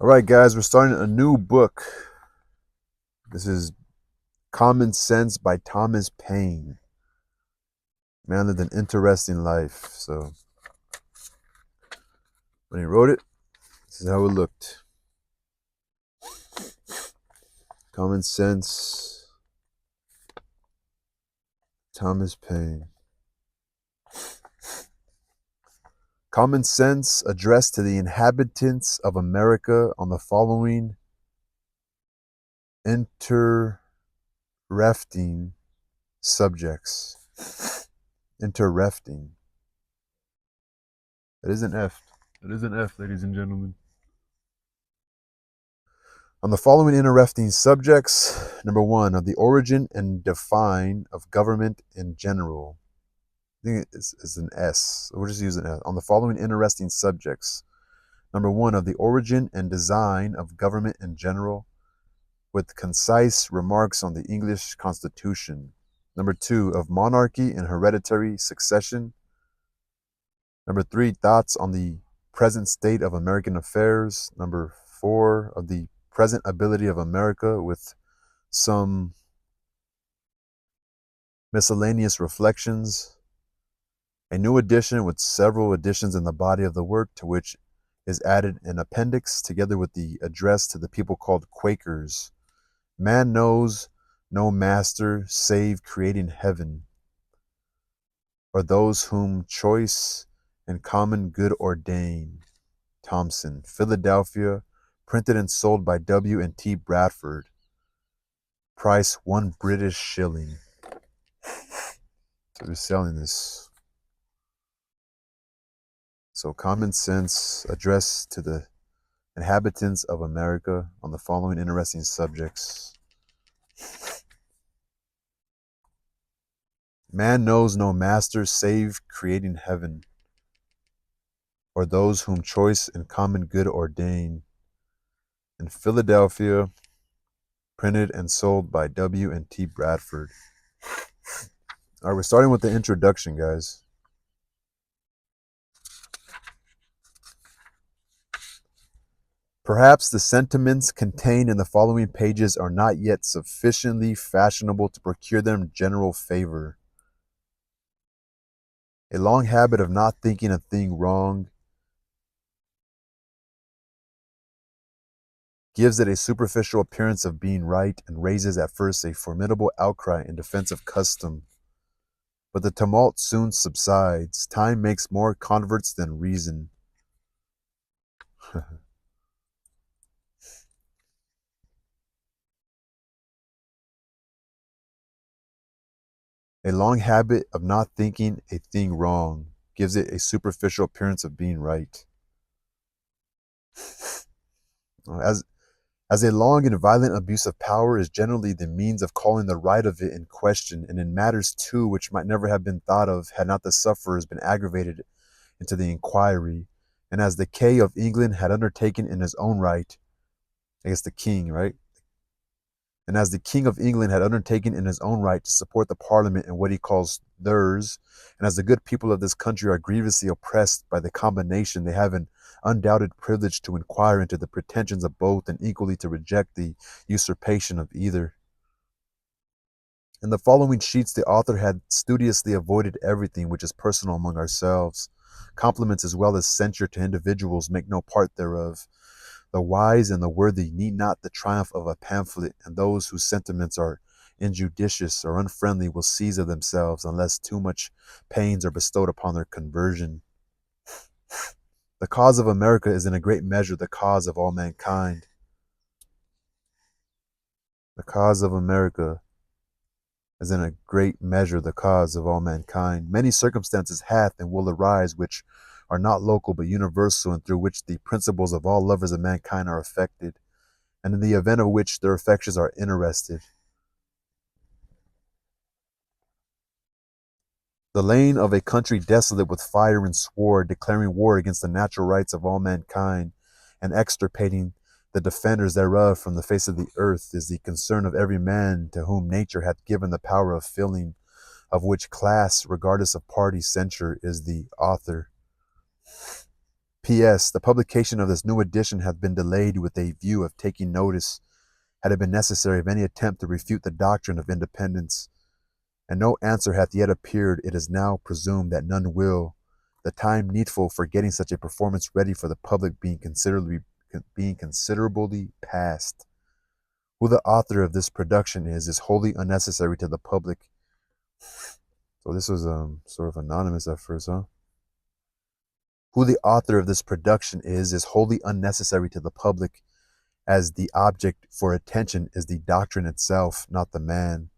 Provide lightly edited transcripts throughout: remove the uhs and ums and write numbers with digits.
All right, guys, we're starting a new book. This is Common Sense by Thomas Paine. Man lived an interesting life. So when he wrote it, this is how it looked. Common Sense, Thomas Paine. Common Sense addressed to the inhabitants of America on the following interrefting subjects. Interrefting. That is an F. That is an F, ladies and gentlemen. On the following interesting subjects: number one, of the origin and define of government in general. I think it's an S. So we'll just use an S. On the following interesting subjects: number one, of the origin and design of government in general, with concise remarks on the English Constitution. Number two, of monarchy and hereditary succession. Number three, thoughts on the present state of American affairs. Number four, of the present ability of America, with some miscellaneous reflections. A new edition with several additions in the body of the work, to which is added an appendix, together with the address to the people called Quakers. Man knows no master save creating heaven, or those whom choice and common good ordain. Thompson, Philadelphia, printed and sold by W. and T. Bradford. Price £1 British. So they're selling this. So, Common Sense, address to the inhabitants of America on the following interesting subjects. Man knows no master save creating heaven, or those whom choice and common good ordain. In Philadelphia, printed and sold by W. and T. Bradford. All right, we're starting with the introduction, guys. Perhaps the sentiments contained in the following pages are not yet sufficiently fashionable to procure them general favor. A long habit of not thinking a thing wrong gives it a superficial appearance of being right, and raises at first a formidable outcry in defense of custom. But the tumult soon subsides. Time makes more converts than reason. A long habit of not thinking a thing wrong gives it a superficial appearance of being right. As a long and violent abuse of power is generally the means of calling the right of it in question, and in matters too which might never have been thought of had not the sufferers been aggravated into the inquiry, and as the King of England had undertaken in his own right, I guess the king, right? And as the King of England had undertaken in his own right to support the Parliament in what he calls theirs, and as the good people of this country are grievously oppressed by the combination, they have an undoubted privilege to inquire into the pretensions of both, and equally to reject the usurpation of either. In the following sheets, the author had studiously avoided everything which is personal among ourselves. Compliments as well as censure to individuals make no part thereof. The wise and the worthy need not the triumph of a pamphlet, and those whose sentiments are injudicious or unfriendly will seize of themselves, unless too much pains are bestowed upon their conversion. The cause of America is in a great measure the cause of all mankind. The cause of America is in a great measure the cause of all mankind. Many circumstances hath and will arise which are not local but universal, and through which the principles of all lovers of mankind are affected, and in the event of which their affections are interested. The laying of a country desolate with fire and sword, declaring war against the natural rights of all mankind, and extirpating the defenders thereof from the face of the earth, is the concern of every man to whom nature hath given the power of filling, of which class, regardless of party censure, is the author. P.S. The publication of this new edition hath been delayed with a view of taking notice, had it been necessary, of any attempt to refute the doctrine of independence. And no answer hath yet appeared. It is now presumed that none will, the time needful for getting such a performance ready for the public being considerably past. Who the author of this production is wholly unnecessary to the public. So this was sort of anonymous at first, huh? Who the author of this production is wholly unnecessary to the public, as the object for attention is the doctrine itself, not the man.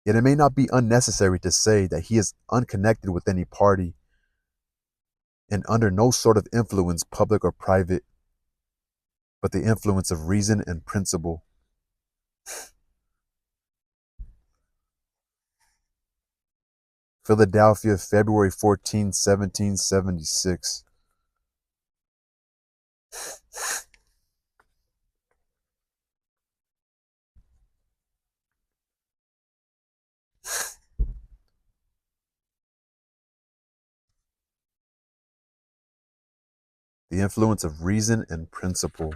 Yet it may not be unnecessary to say that he is unconnected with any party, and under no sort of influence, public or private, but the influence of reason and principle. Philadelphia, February 14, 1776. The influence of reason and principle.